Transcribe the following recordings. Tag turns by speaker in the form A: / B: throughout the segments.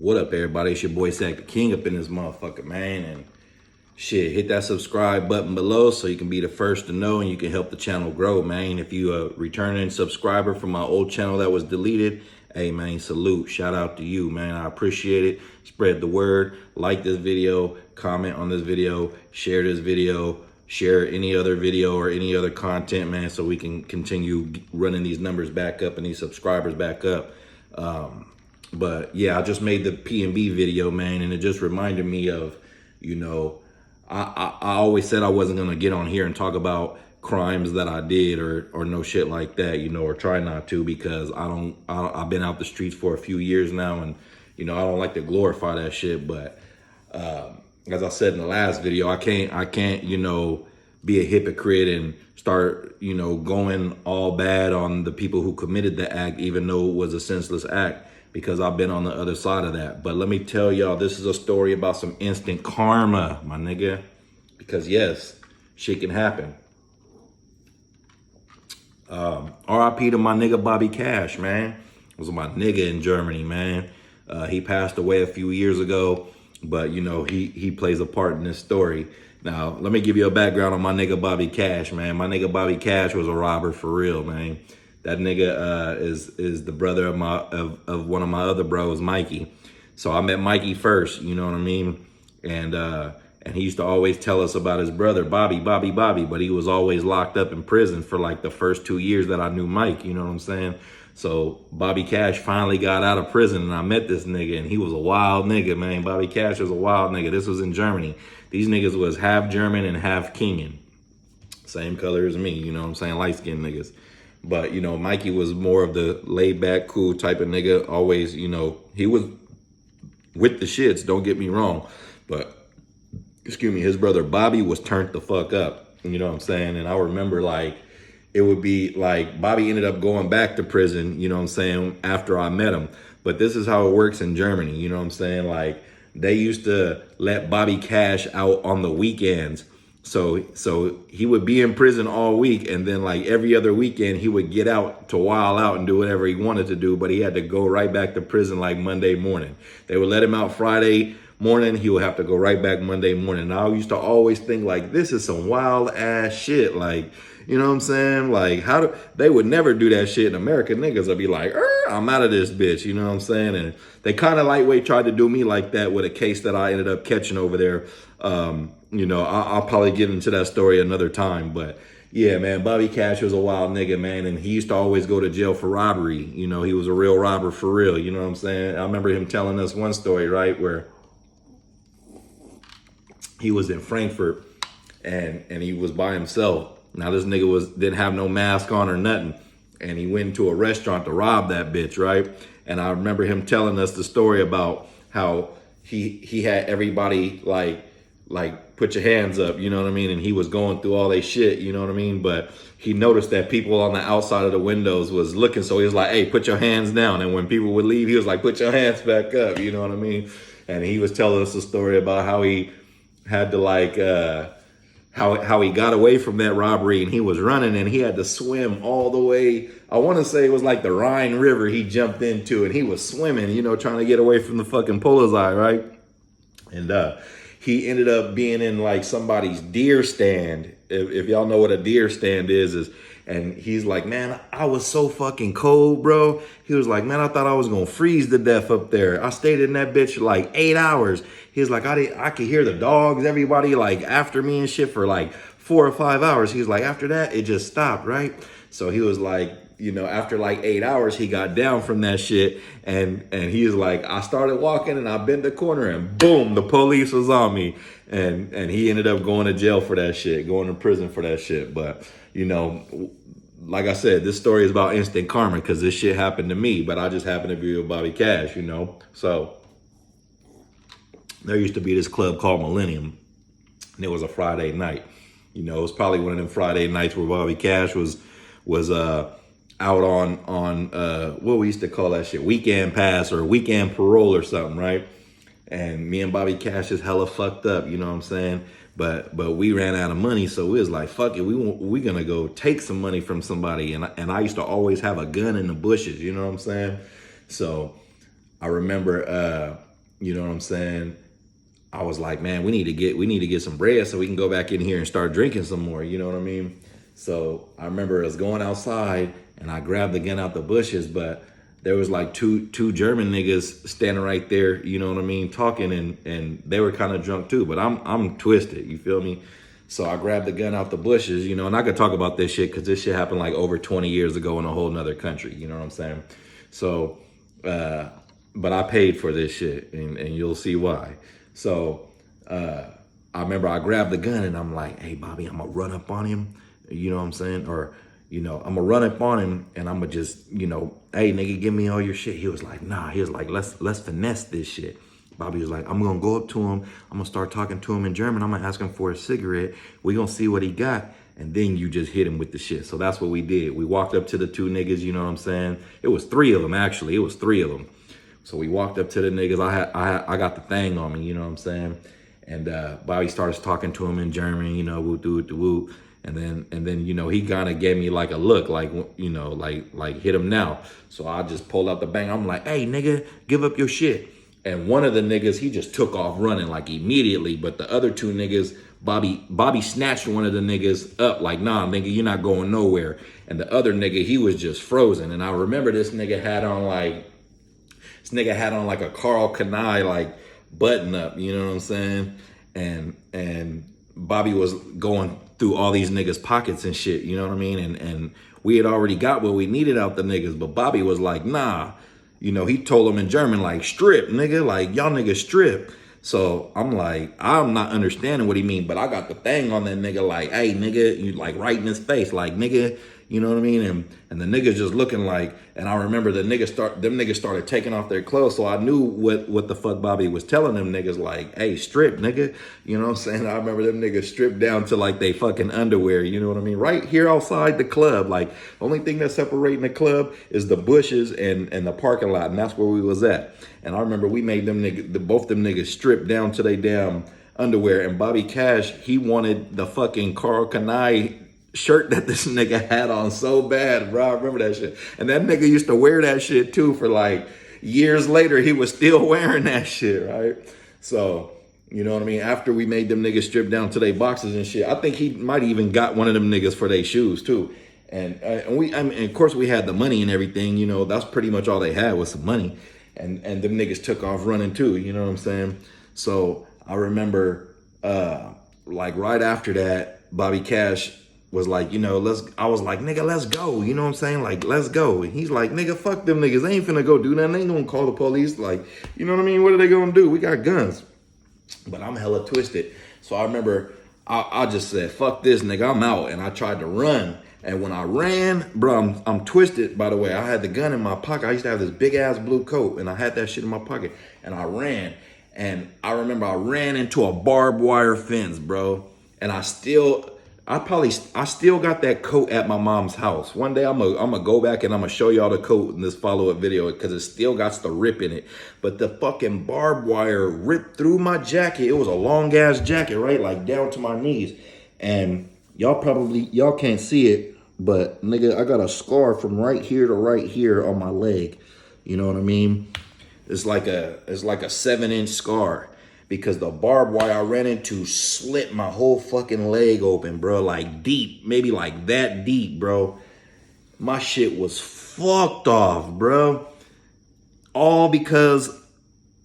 A: What up, everybody? It's your boy Sack the King up in this motherfucker, man. And shit, hit that subscribe button below so you can be the first to know and you can help the channel grow, man. If you a returning subscriber from my old channel that was deleted, hey, man, salute. Shout out to you, man. I appreciate it. Spread the word. Like this video. Comment on this video. Share this video. Share any other video or any other content, man, so we can continue running these numbers back up and these subscribers back up. But yeah, I just made the P&B video, man, and it just reminded me of, you know, I always said I wasn't gonna get on here and talk about crimes that I did or no shit like that, you know, or try not to, because I've been out the streets for a few years now, and you know, I don't like to glorify that shit. But as I said in the last video, I can't, you know, be a hypocrite and start, you know, going all bad on the people who committed the act, even though it was a senseless act, because I've been on the other side of that. But let me tell y'all, this is a story about some instant karma, my nigga. Because yes, shit can happen. RIP to my nigga Bobby Cash, man. It was my nigga in Germany, man. He passed away a few years ago, but you know, he plays a part in this story. Now, let me give you a background on my nigga Bobby Cash, man. My nigga Bobby Cash was a robber for real, man. That nigga is the brother of one of my other bros, Mikey. So I met Mikey first, you know what I mean? And he used to always tell us about his brother, Bobby, but he was always locked up in prison for like the first 2 years that I knew Mike, you know what I'm saying? So Bobby Cash finally got out of prison and I met this nigga, and he was a wild nigga, man. Bobby Cash was a wild nigga. This was in Germany. These niggas was half German and half Kenyan. Same color as me, you know what I'm saying? Light-skinned niggas. But, you know, Mikey was more of the laid-back, cool type of nigga. Always, you know, he was with the shits, don't get me wrong. But, excuse me, his brother Bobby was turned the fuck up. You know what I'm saying? And I remember, like, it would be like Bobby ended up going back to prison, you know what I'm saying, after I met him. But this is how it works in Germany, you know what I'm saying? Like, they used to let Bobby Cash out on the weekends. So he would be in prison all week, and then like every other weekend he would get out to wild out and do whatever he wanted to do, but he had to go right back to prison like Monday morning. They would let him out Friday morning, he would have to go right back Monday morning. And I used to always think like, this is some wild ass shit. Like, you know what I'm saying? Like, they would never do that shit in America. Niggas would be like, I'm out of this bitch, you know what I'm saying? And they kind of lightweight tried to do me like that with a case that I ended up catching over there. You know, I'll probably get into that story another time. But yeah, man, Bobby Cash was a wild nigga, man. And he used to always go to jail for robbery. You know, he was a real robber for real. You know what I'm saying? I remember him telling us one story, right, where he was in Frankfurt and he was by himself. Now this nigga didn't have no mask on or nothing. And he went into a restaurant to rob that bitch, right? And I remember him telling us the story about how he had everybody like put your hands up, you know what I mean? And he was going through all they shit, you know what I mean? But he noticed that people on the outside of the windows was looking, so he was like, hey, put your hands down. And when people would leave, he was like, put your hands back up, you know what I mean? And he was telling us a story about how he had to like, how he got away from that robbery, and he was running and he had to swim all the way. I want to say it was like the Rhine River he jumped into, and he was swimming, you know, trying to get away from the fucking Polizei, right? And he ended up being in like somebody's deer stand. If y'all know what a deer stand is, and he's like, man, I was so fucking cold, bro. He was like, man, I thought I was gonna freeze to death up there. I stayed in that bitch like 8 hours. He's like, I could hear the dogs, everybody like after me and shit for like 4 or 5 hours. He's like, after that, it just stopped, right? So he was like, you know, after like 8 hours, he got down from that shit. And he was like, I started walking and I bent the corner and boom, the police was on me. And he ended up going to jail for that shit, going to prison for that shit. But, you know, like I said, this story is about instant karma because this shit happened to me, but I just happened to be with Bobby Cash, you know? So there used to be this club called Millennium, and it was a Friday night. You know, it was probably one of them Friday nights where Bobby Cash was out on what we used to call that shit, weekend pass or weekend parole or something, right? And me and Bobby Cash is hella fucked up, you know what I'm saying? But we ran out of money, so we was like, fuck it, we gonna go take some money from somebody. And I used to always have a gun in the bushes, you know what I'm saying? So I remember you know what I'm saying? I was like, man, we need to get some bread so we can go back in here and start drinking some more. You know what I mean? So I remember us going outside and I grabbed the gun out the bushes, but there was like two German niggas standing right there, you know what I mean, talking, and they were kind of drunk too. But I'm twisted, you feel me? So I grabbed the gun out the bushes, you know, and I could talk about this shit because this shit happened like over 20 years ago in a whole nother country, you know what I'm saying? So, but I paid for this shit, and you'll see why. So I remember I grabbed the gun and I'm like, hey, Bobby, I'm gonna run up on him, you know what I'm saying? Or, you know, I'm gonna run up on him and I'm gonna just, you know, hey, nigga, give me all your shit. He was like, nah, he was like, let's finesse this shit. Bobby was like, I'm gonna go up to him. I'm gonna start talking to him in German. I'm gonna ask him for a cigarette. We gonna see what he got. And then you just hit him with the shit. So that's what we did. We walked up to the two niggas, you know what I'm saying? It was three of them, actually. It was three of them. So we walked up to the niggas. I got the thing on me, you know what I'm saying? And Bobby starts talking to him in German, you know, woo doo woo. And then, you know, he kind of gave me like a look, like, you know, like hit him now. So I just pulled out the bang. I'm like, hey, nigga, give up your shit. And one of the niggas, he just took off running like immediately. But the other two niggas, Bobby snatched one of the niggas up like, nah, nigga, you're not going nowhere. And the other nigga, he was just frozen. And I remember this nigga had on like a Carl Kanai like button up, you know what I'm saying? And Bobby was going through all these niggas' pockets and shit, you know what I mean? And we had already got what we needed out the niggas, but Bobby was like, nah. You know, he told them in German, like, strip, nigga, like, y'all niggas strip. So I'm like, I'm not understanding what he mean, but I got the thing on that nigga, like, hey, nigga, you like right in his face, like, nigga, you know what I mean? And the niggas just looking like, and I remember them niggas started taking off their clothes. So I knew what the fuck Bobby was telling them niggas, like, hey, strip, nigga. You know what I'm saying? I remember them niggas stripped down to like they fucking underwear, you know what I mean? Right here outside the club. Like, only thing that's separating the club is the bushes and the parking lot, and that's where we was at. And I remember we made them niggas, both them niggas stripped down to they damn underwear, and Bobby Cash, he wanted the fucking Carl Kanai shirt that this nigga had on so bad, bro. I remember that shit. And that nigga used to wear that shit too for like years later. He was still wearing that shit, right? So, you know what I mean? After we made them niggas strip down to their boxes and shit, I think he might even got one of them niggas for their shoes too. And of course we had the money and everything, you know, that's pretty much all they had was some money. And them niggas took off running too, you know what I'm saying? So I remember like right after that, Bobby Cash was like, you know, I was like, nigga, let's go. You know what I'm saying? Like, let's go. And he's like, nigga, fuck them niggas. They ain't finna go do nothing. They ain't gonna call the police. Like, you know what I mean? What are they gonna do? We got guns. But I'm hella twisted. So I remember I just said, fuck this, nigga, I'm out. And I tried to run. And when I ran, bro, I'm twisted, by the way. I had the gun in my pocket. I used to have this big ass blue coat and I had that shit in my pocket. And I ran. And I remember I ran into a barbed wire fence, bro. And I still got that coat at my mom's house. One day I'm gonna go back and I'm gonna show y'all the coat in this follow-up video because it still got the rip in it. But the fucking barbed wire ripped through my jacket. It was a long ass jacket, right? Like down to my knees. And y'all can't see it, but nigga, I got a scar from right here to right here on my leg. You know what I mean? It's like a 7-inch scar. Because the barbed wire I ran into slit my whole fucking leg open, bro. Like deep, maybe like that deep, bro. My shit was fucked off, bro. All because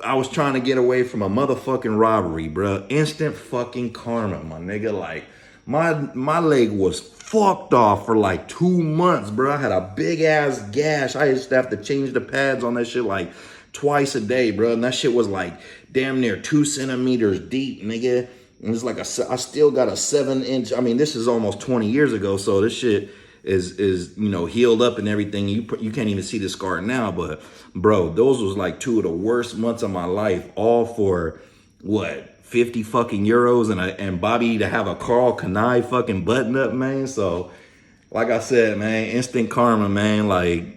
A: I was trying to get away from a motherfucking robbery, bro. Instant fucking karma, my nigga. Like, my leg was fucked off for like 2 months, bro. I had a big ass gash. I used to have to change the pads on that shit like twice a day, bro. And that shit was like damn near 2 centimeters deep, nigga. And it's like I still got a 7-inch. I mean, this is almost 20 years ago, so this shit is you know, healed up and everything. You can't even see the scar now, but bro, those was like 2 of the worst months of my life, all for what, 50 fucking euros and Bobby to have a Carl Kanai fucking button up, man. So like I said, man, instant karma, man. Like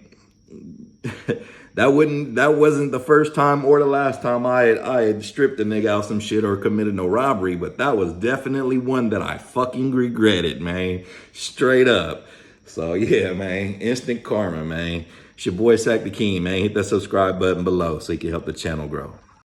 A: that wasn't the first time or the last time I had stripped a nigga out some shit or committed no robbery, but that was definitely one that I fucking regretted, man. Straight up. So yeah, man, instant karma, man. It's your boy Sack the King, man. Hit that subscribe button below so you can help the channel grow.